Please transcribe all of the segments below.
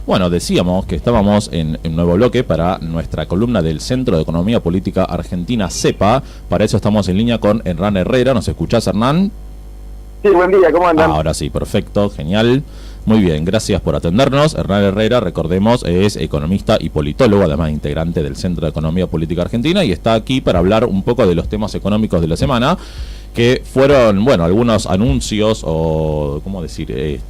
Bueno, decíamos que estábamos en un nuevo bloque para nuestra columna del Centro de Economía Política Argentina, CEPA. Para eso estamos en línea con Hernán Herrera. ¿Nos escuchás, Hernán? Sí, buen día, ¿cómo andan? Ahora sí, perfecto, genial. Muy bien, gracias por atendernos. Hernán Herrera, recordemos, es economista y politólogo, además integrante del Centro de Economía Política Argentina, y está aquí para hablar un poco de los temas económicos de la semana, que fueron, bueno, algunos anuncios o, ¿cómo decir?,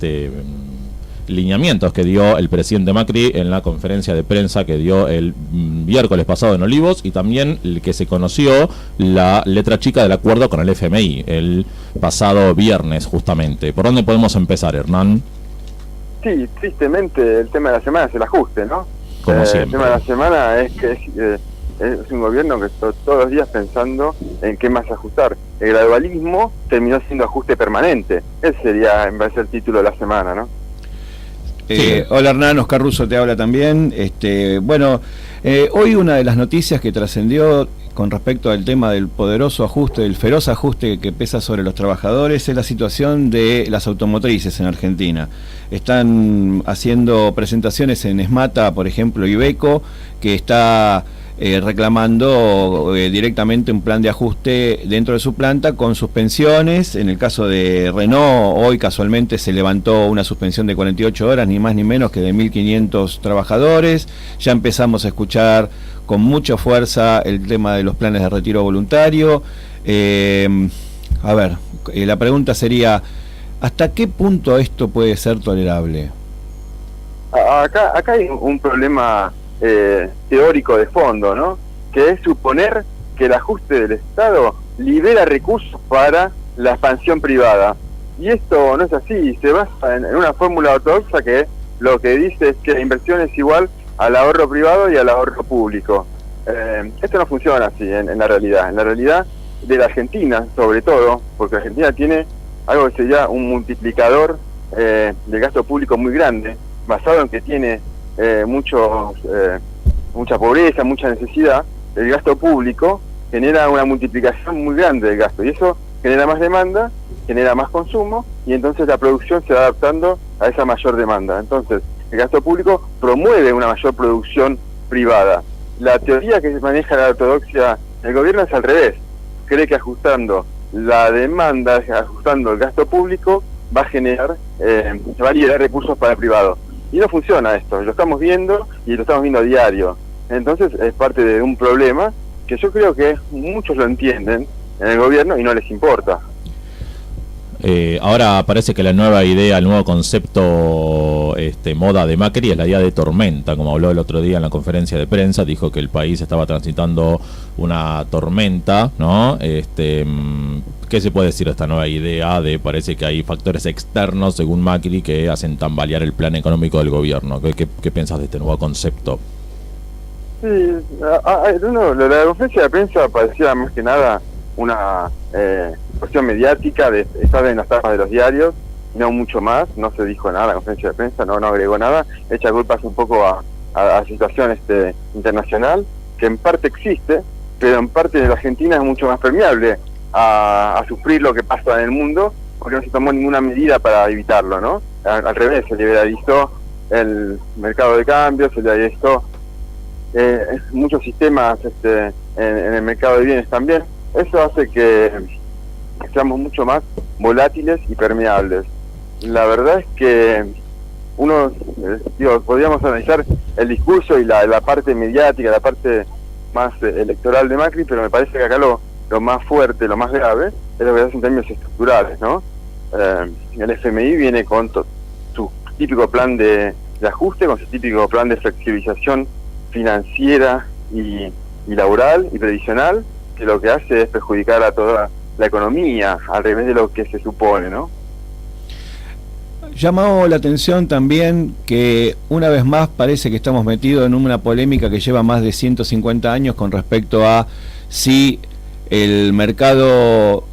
lineamientos que dio el presidente Macri en la conferencia de prensa que dio el miércoles pasado en Olivos, y también el que se conoció la letra chica del acuerdo con el FMI el pasado viernes, justamente. ¿Por dónde podemos empezar, Hernán? Sí, tristemente el tema de la semana es el ajuste, ¿no? Como siempre. El tema de la semana es que es un gobierno que está todos los días pensando en qué más ajustar. El gradualismo terminó siendo ajuste permanente. Ese sería, en vez del título de la semana, ¿no? Hola Hernán, Oscar Russo te habla también. Hoy una de las noticias que trascendió con respecto al tema del poderoso ajuste, del feroz ajuste que pesa sobre los trabajadores, es la situación de las automotrices en Argentina. Están haciendo presentaciones en Esmata, por ejemplo, Iveco, que está reclamando directamente un plan de ajuste dentro de su planta con suspensiones. En el caso de Renault, hoy casualmente se levantó una suspensión de 48 horas, ni más ni menos que de 1.500 trabajadores. Ya empezamos a escuchar con mucha fuerza el tema de los planes de retiro voluntario. La pregunta sería, ¿hasta qué punto esto puede ser tolerable? Acá hay un problema teórico de fondo, ¿no? Que es suponer que el ajuste del Estado libera recursos para la expansión privada. Y esto no es así, se basa en una fórmula ortodoxa que lo que dice es que la inversión es igual al ahorro privado y al ahorro público. Esto no funciona así en la realidad de la Argentina, sobre todo, porque la Argentina tiene algo que sería un multiplicador de gasto público muy grande, basado en que tiene mucha pobreza, mucha necesidad. El gasto público genera una multiplicación muy grande del gasto, y eso genera más demanda, genera más consumo, y entonces la producción se va adaptando a esa mayor demanda. Entonces el gasto público promueve una mayor producción privada. La teoría que maneja la ortodoxia del gobierno es al revés. Cree que ajustando la demanda, ajustando el gasto público, va a liberar recursos para el privado. Y no funciona esto, lo estamos viendo y lo estamos viendo a diario. Entonces es parte de un problema que yo creo que muchos lo entienden en el gobierno y no les importa. Ahora parece que la nueva idea, el nuevo concepto moda de Macri es la idea de tormenta, como habló el otro día en la conferencia de prensa. Dijo que el país estaba transitando una tormenta, ¿no? ¿Qué se puede decir de esta nueva idea de parece que hay factores externos, según Macri, que hacen tambalear el plan económico del gobierno? ¿Qué piensas de este nuevo concepto? Sí, la conferencia de prensa parecía más que nada una cuestión mediática de estar en las tapas de los diarios, no mucho más. No se dijo nada en la conferencia de prensa, no agregó nada, echa culpas un poco a la situación internacional, que en parte existe, pero en parte de la Argentina es mucho más permeable a sufrir lo que pasa en el mundo, porque no se tomó ninguna medida para evitarlo, ¿no? Al revés, se liberalizó el mercado de cambio, se liberalizó muchos sistemas en el mercado de bienes también. Eso hace que seamos mucho más volátiles y permeables. La verdad es que podríamos analizar el discurso y la parte mediática, la parte más electoral de Macri, pero me parece que acá lo más fuerte, lo más grave, es lo que hace en términos estructurales, ¿no? El FMI viene con su típico plan de ajuste, con su típico plan de flexibilización financiera y laboral y previsional, que lo que hace es perjudicar a toda la economía, al revés de lo que se supone, ¿no? Llamó la atención también que una vez más parece que estamos metidos en una polémica que lleva más de 150 años con respecto a si el mercado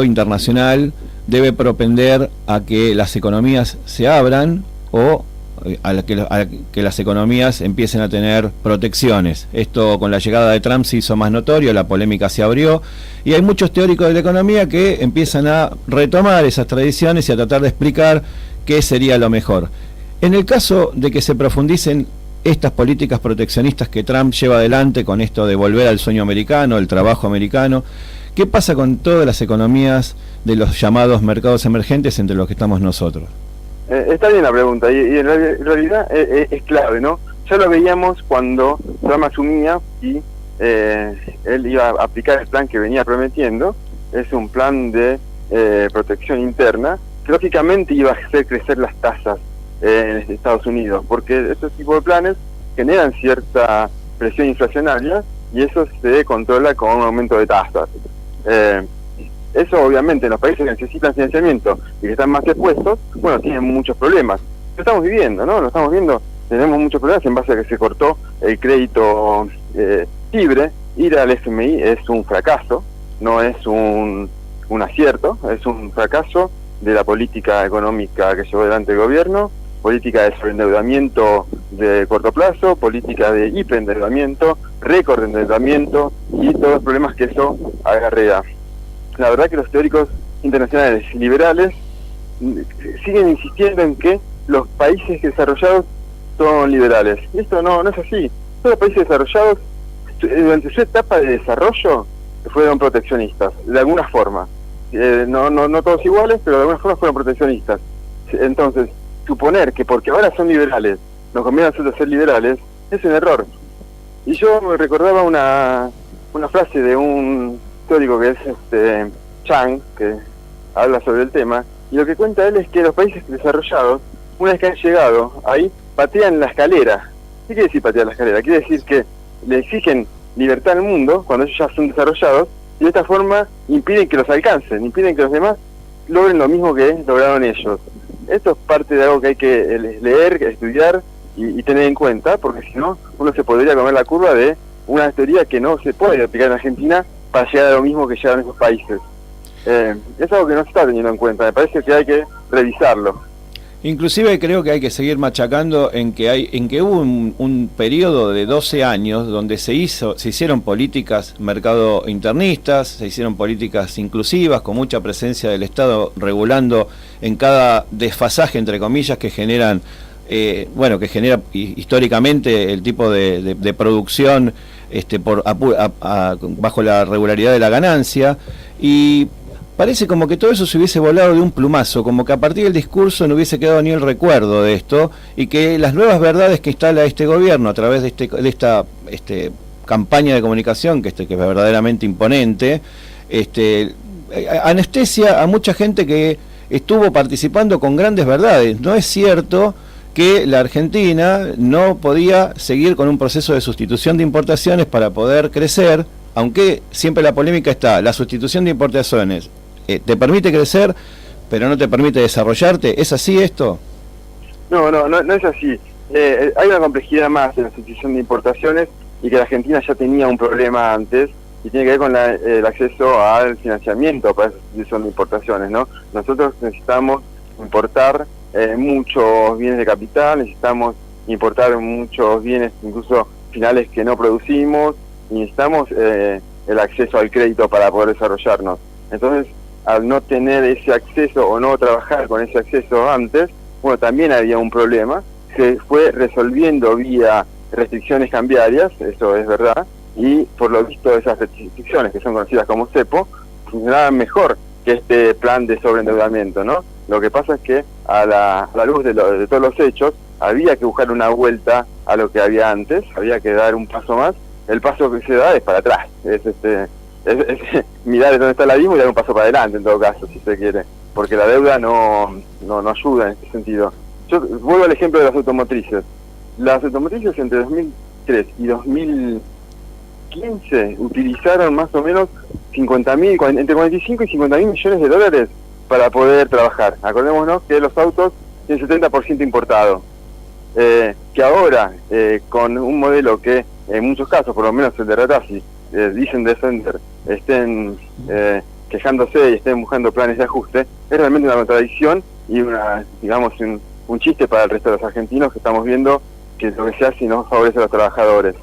internacional debe propender a que las economías se abran o a que las economías empiecen a tener protecciones. Esto con la llegada de Trump se hizo más notorio, la polémica se abrió y hay muchos teóricos de la economía que empiezan a retomar esas tradiciones y a tratar de explicar qué sería lo mejor. En el caso de que se profundicen estas políticas proteccionistas que Trump lleva adelante con esto de volver al sueño americano, el trabajo americano, ¿qué pasa con todas las economías de los llamados mercados emergentes entre los que estamos nosotros? Está bien la pregunta, y en realidad es clave, ¿no? Ya lo veíamos cuando Trump asumía y él iba a aplicar el plan que venía prometiendo. Es un plan de protección interna que lógicamente iba a hacer crecer las tasas en Estados Unidos, porque estos tipos de planes generan cierta presión inflacionaria y eso se controla con un aumento de tasas. Eso obviamente en los países que necesitan financiamiento y que están más expuestos, bueno, tienen muchos problemas. Lo estamos viviendo, ¿no? Lo estamos viendo, tenemos muchos problemas en base a que se cortó el crédito libre. Ir al FMI es un fracaso, no es un acierto, es un fracaso de la política económica que llevó adelante el gobierno, política de sobreendeudamiento de corto plazo, política de hiperendeudamiento, récord de endeudamiento y todos los problemas que eso acarrea. La verdad que los teóricos internacionales liberales siguen insistiendo en que los países desarrollados son liberales. Y esto no es así. Todos los países desarrollados, durante su etapa de desarrollo, fueron proteccionistas, de alguna forma. No todos iguales, pero de alguna forma fueron proteccionistas. Entonces, suponer que porque ahora son liberales, nos conviene a nosotros ser liberales, es un error. Y yo me recordaba una frase de un teórico que es Chang, que habla sobre el tema, y lo que cuenta él es que los países desarrollados, una vez que han llegado ahí, patean la escalera. ¿Qué quiere decir patear la escalera? Quiere decir que le exigen libertad al mundo cuando ellos ya son desarrollados, y de esta forma impiden que los alcancen, impiden que los demás logren lo mismo que lograron ellos. Esto es parte de algo que hay que leer, estudiar y tener en cuenta, porque si no, uno se podría comer la curva de una teoría que no se puede aplicar en Argentina para llegar a lo mismo que llegaron esos países. Es algo que no se está teniendo en cuenta, me parece que hay que revisarlo. Inclusive creo que hay que seguir machacando en que hubo un periodo de 12 años donde se hicieron políticas mercado internistas, se hicieron políticas inclusivas con mucha presencia del Estado regulando en cada desfasaje entre comillas que generan que genera históricamente el tipo de producción bajo la regularidad de la ganancia, y parece como que todo eso se hubiese volado de un plumazo, como que a partir del discurso no hubiese quedado ni el recuerdo de esto, y que las nuevas verdades que instala este gobierno a través de esta campaña de comunicación, que es verdaderamente imponente, anestesia a mucha gente que estuvo participando con grandes verdades. No es cierto que la Argentina no podía seguir con un proceso de sustitución de importaciones para poder crecer, aunque siempre la polémica está, la sustitución de importaciones te permite crecer, pero no te permite desarrollarte. ¿Es así esto? No es así. Hay una complejidad más en la sustitución de importaciones y que la Argentina ya tenía un problema antes y tiene que ver con el acceso al financiamiento para esa sustitución de importaciones, ¿no? Nosotros necesitamos importar muchos bienes de capital, necesitamos importar muchos bienes incluso finales que no producimos y necesitamos el acceso al crédito para poder desarrollarnos. Entonces, al no tener ese acceso o no trabajar con ese acceso antes, bueno, también había un problema. Se fue resolviendo vía restricciones cambiarias, eso es verdad, y por lo visto esas restricciones, que son conocidas como cepo, funcionaban mejor que este plan de sobreendeudamiento, ¿no? Lo que pasa es que a la luz de todos los hechos, había que buscar una vuelta a lo que había antes, había que dar un paso más. El paso que se da es para atrás, es mirar dónde está el abismo y dar un paso para adelante en todo caso, si se quiere, porque la deuda no ayuda en este sentido. Yo vuelvo al ejemplo de las automotrices. Las automotrices entre 2003 y 2015 utilizaron más o menos entre 45 y 50 mil millones de dólares para poder trabajar. Acordémonos que los autos tienen 70% importado. Que ahora, con un modelo que en muchos casos, por lo menos el de Ratazzi, dicen Defender, estén quejándose y estén buscando planes de ajuste, es realmente una contradicción y un chiste para el resto de los argentinos, que estamos viendo que lo que se hace no favorece a los trabajadores.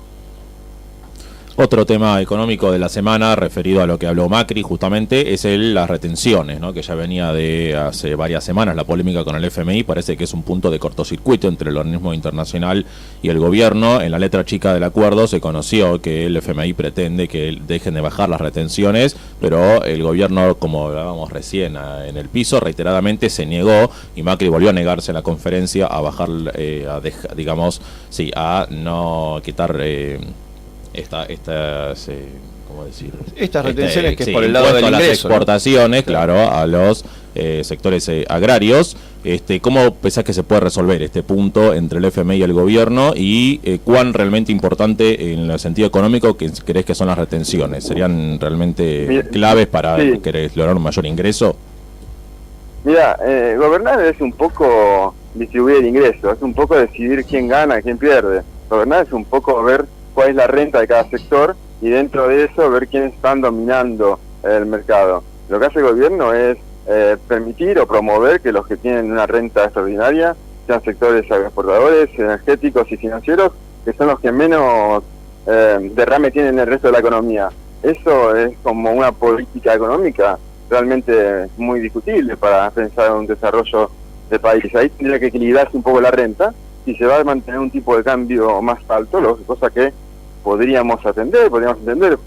Otro tema económico de la semana, referido a lo que habló Macri, justamente, es las retenciones, ¿no? Que ya venía de hace varias semanas la polémica con el FMI. Parece que es un punto de cortocircuito entre el organismo internacional y el gobierno. En la letra chica del acuerdo se conoció que el FMI pretende que dejen de bajar las retenciones, pero el gobierno, como hablábamos recién en el piso, reiteradamente se negó, y Macri volvió a negarse en la conferencia a bajar, a no quitar... ¿cómo decir? Estas retenciones que es por el lado del ingreso, las exportaciones, ¿no? Claro, a los sectores agrarios. ¿Cómo pensás que se puede resolver este punto entre el FMI y el gobierno, y cuán realmente importante en el sentido económico que crees que son las retenciones? ¿Serían realmente claves para querer lograr un mayor ingreso? Mira, gobernar es un poco distribuir el ingreso, es un poco decidir quién gana, quién pierde. Gobernar es un poco ver cuál es la renta de cada sector, y dentro de eso ver quiénes están dominando el mercado. Lo que hace el gobierno es permitir o promover que los que tienen una renta extraordinaria sean sectores agroexportadores, energéticos y financieros, que son los que menos derrame tienen en el resto de la economía. Eso es como una política económica realmente muy discutible para pensar en un desarrollo de país. Ahí tendría que equilibrarse un poco la renta, y se va a mantener un tipo de cambio más alto, cosa que podríamos entender,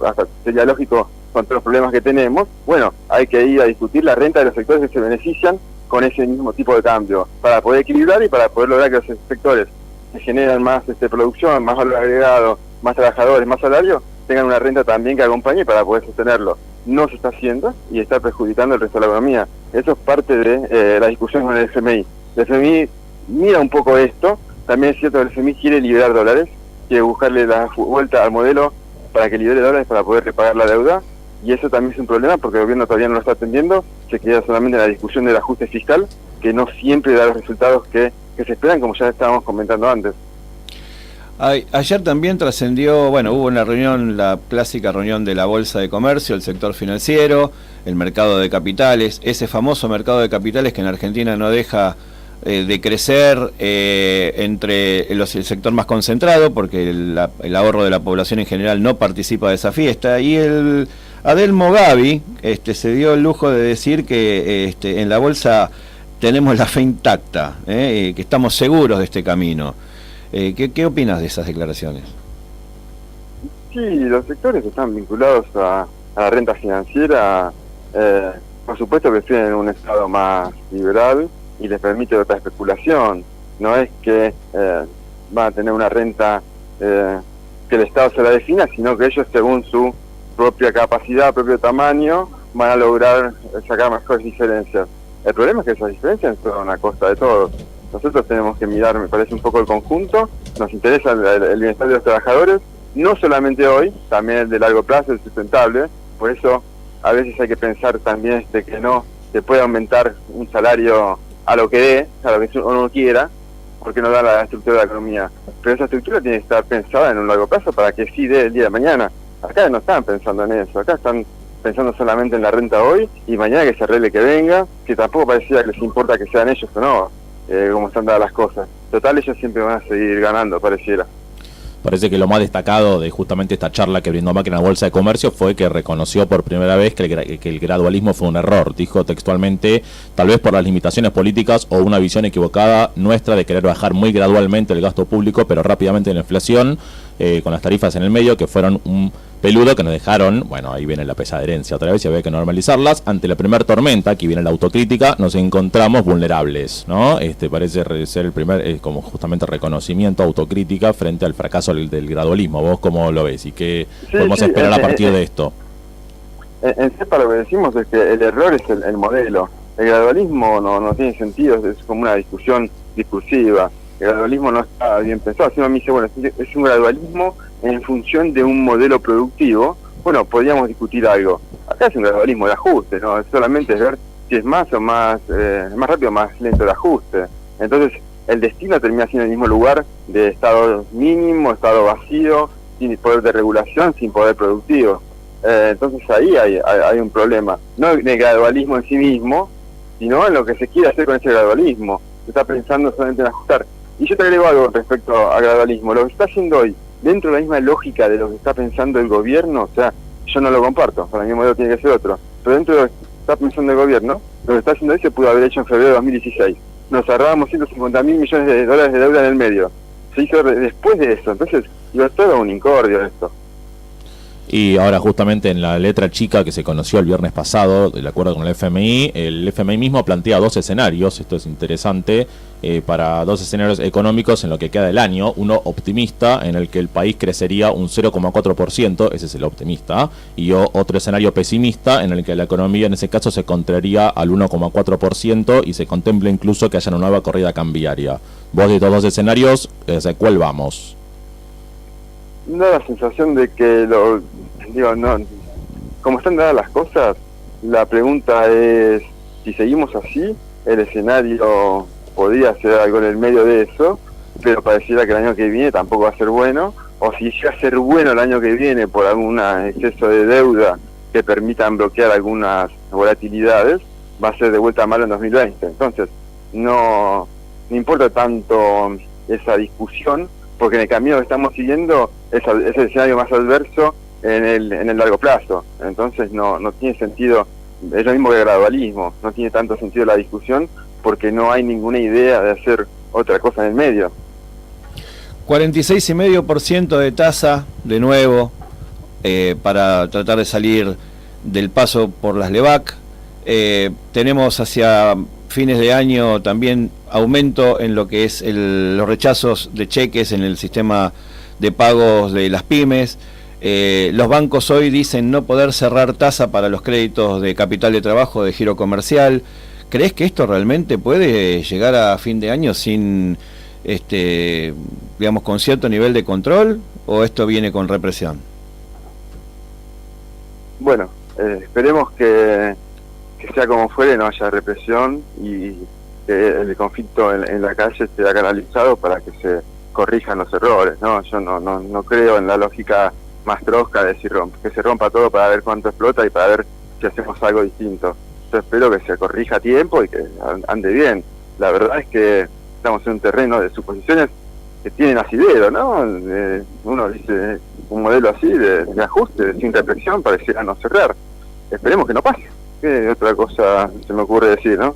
hasta sería lógico con todos los problemas que tenemos. Bueno, hay que ir a discutir la renta de los sectores que se benefician con ese mismo tipo de cambio, para poder equilibrar y para poder lograr que los sectores que generan más producción, más valor agregado, más trabajadores, más salario, tengan una renta también que acompañe para poder sostenerlo. No se está haciendo y está perjudicando el resto de la economía. Eso es parte de la discusión con el FMI. El FMI mira un poco esto. También es cierto que el FMI quiere liberar dólares, quiere buscarle la vuelta al modelo para que libere dólares para poder repagar la deuda, y eso también es un problema porque el gobierno todavía no lo está atendiendo. Se queda solamente en la discusión del ajuste fiscal, que no siempre da los resultados que se esperan, como ya estábamos comentando antes. Ayer también trascendió, hubo una reunión, la clásica reunión de la Bolsa de Comercio, el sector financiero, el mercado de capitales, ese famoso mercado de capitales que en Argentina no deja de crecer entre el sector más concentrado, porque el ahorro de la población en general no participa de esa fiesta, y el Adelmo Gavi se dio el lujo de decir que en la bolsa tenemos la fe intacta, que estamos seguros de este camino. ¿Qué opinas de esas declaraciones? Sí, los sectores están vinculados a la renta financiera, por supuesto que tienen un estado más liberal y les permite otra especulación. No es que van a tener una renta que el Estado se la defina, sino que ellos, según su propia capacidad, propio tamaño, van a lograr sacar mejores diferencias. El problema es que esas diferencias son a costa de todos. Nosotros tenemos que mirar, me parece, un poco el conjunto. Nos interesa el bienestar de los trabajadores, no solamente hoy, también el de largo plazo, el sustentable. Por eso a veces hay que pensar también que no se puede aumentar un salario a lo que dé, a lo que uno quiera, porque no da la estructura de la economía. Pero esa estructura tiene que estar pensada en un largo plazo para que sí dé el día de mañana. Acá no están pensando en eso, acá están pensando solamente en la renta hoy y mañana que se arregle que venga, que tampoco parecía que les importa que sean ellos o no, como están dadas las cosas. Total, ellos siempre van a seguir ganando, pareciera. Parece que lo más destacado de justamente esta charla que brindó Macri en la Bolsa de Comercio fue que reconoció por primera vez que el gradualismo fue un error. Dijo textualmente, tal vez por las limitaciones políticas o una visión equivocada nuestra de querer bajar muy gradualmente el gasto público, pero rápidamente la inflación, con las tarifas en el medio, que fueron un peludo que nos dejaron, ahí viene la pesada herencia otra vez y había que normalizarlas. Ante la primera tormenta, aquí viene la autocrítica, nos encontramos vulnerables, ¿no? Parece ser el primer, como justamente reconocimiento, autocrítica frente al fracaso del gradualismo. ¿Vos cómo lo ves y qué podemos esperar a partir de esto? En CEPA lo que decimos es que el error es el modelo. El gradualismo no tiene sentido, es como una discusión discursiva. El gradualismo no está bien pensado. Si uno me dice, es un gradualismo en función de un modelo productivo, podríamos discutir algo. Acá es un gradualismo de ajuste, ¿no? Solamente es ver si es más o más rápido o más lento el ajuste. Entonces, el destino termina siendo el mismo lugar de estado mínimo, estado vacío, sin poder de regulación, sin poder productivo. Entonces ahí hay un problema. No en el gradualismo en sí mismo, sino en lo que se quiere hacer con ese gradualismo. Se está pensando solamente en ajustar. Y yo te agrego algo respecto al gradualismo. Lo que se está haciendo hoy dentro de la misma lógica de lo que está pensando el gobierno, o sea, yo no lo comparto, para mí el modelo tiene que ser otro, pero dentro de lo que está pensando el gobierno, lo que está haciendo hoy se pudo haber hecho en febrero de 2016. Nos ahorrábamos 150.000 millones de dólares de deuda en el medio. Se hizo después de eso, entonces iba todo un incordio esto. Y ahora justamente en la letra chica que se conoció el viernes pasado, del acuerdo con el FMI mismo plantea dos escenarios, esto es interesante, para dos escenarios económicos en lo que queda del año, uno optimista, en el que el país crecería un 0,4%, ese es el optimista, y otro escenario pesimista, en el que la economía en ese caso se contraería al 1,4% y se contempla incluso que haya una nueva corrida cambiaria. Vos de estos dos escenarios, ¿hacia cuál vamos? Da la sensación de que como están dadas las cosas, la pregunta es si seguimos así, el escenario podría ser algo en el medio de eso, pero pareciera que el año que viene tampoco va a ser bueno, o si llega a ser bueno el año que viene por algún exceso de deuda que permitan bloquear algunas volatilidades, va a ser de vuelta malo en 2020. Entonces, no importa tanto esa discusión, porque en el camino que estamos siguiendo es el escenario más adverso en el largo plazo. Entonces no tiene sentido, es lo mismo que el gradualismo, no tiene tanto sentido la discusión porque no hay ninguna idea de hacer otra cosa en el medio. 46,5% de tasa, de nuevo, para tratar de salir del paso por las LEVAC. Tenemos hacia fines de año también aumento en lo que es los rechazos de cheques en el sistema de pagos de las pymes. Los bancos hoy dicen no poder cerrar tasa para los créditos de capital de trabajo, de giro comercial. ¿Crees que esto realmente puede llegar a fin de año sin, digamos, con cierto nivel de control, o esto viene con represión? Bueno, esperemos que sea como fuere, no haya represión y que el conflicto en la calle esté canalizado para que se corrijan los errores, ¿no? Yo no creo en la lógica más trosca de decir que se rompa todo para ver cuánto explota y para ver si hacemos algo distinto. Yo espero que se corrija a tiempo y que ande bien. La verdad es que estamos en un terreno de suposiciones que tienen asidero, ¿no? Uno dice un modelo así de ajuste, sin reflexión, pareciera no cerrar. Esperemos que no pase. ¿Qué otra cosa se me ocurre decir, no?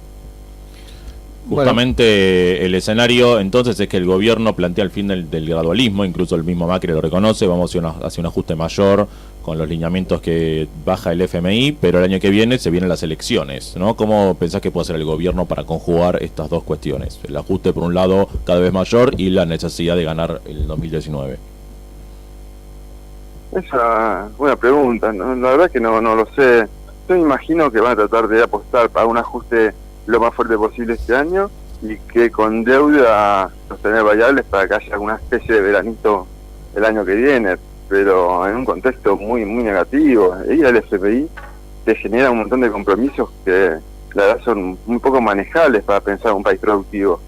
Justamente el escenario entonces es que el gobierno plantea el fin del gradualismo, incluso el mismo Macri lo reconoce, vamos hacia un ajuste mayor con los lineamientos que baja el FMI, pero el año que viene se vienen las elecciones, ¿no? ¿Cómo pensás que puede hacer el gobierno para conjugar estas dos cuestiones? El ajuste por un lado cada vez mayor y la necesidad de ganar el 2019. Esa es buena pregunta, ¿no? La verdad que no lo sé. Yo me imagino que van a tratar de apostar para un ajuste lo más fuerte posible este año y que con deuda sostener variables para que haya alguna especie de veranito el año que viene, pero en un contexto muy negativo. Ir al FMI te genera un montón de compromisos que la verdad son muy poco manejables para pensar un país productivo.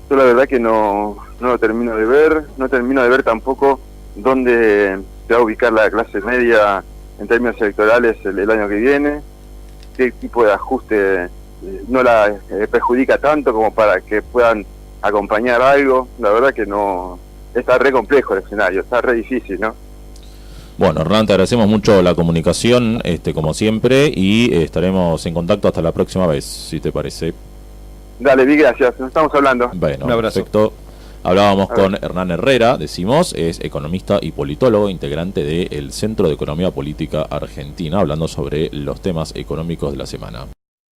Yo la verdad que no lo termino de ver, no termino de ver tampoco dónde se va a ubicar la clase media en términos electorales el año que viene, qué tipo de ajuste no la perjudica tanto como para que puedan acompañar algo. La verdad que no, está re complejo el escenario, está re difícil, ¿no? Bueno, Hernán, te agradecemos mucho la comunicación, como siempre, y estaremos en contacto hasta la próxima vez, si te parece. Dale, Vic, gracias, nos estamos hablando. Bueno, un abrazo. Perfecto. Hablábamos con Hernán Herrera, decimos, es economista y politólogo, integrante del Centro de Economía Política Argentina, hablando sobre los temas económicos de la semana.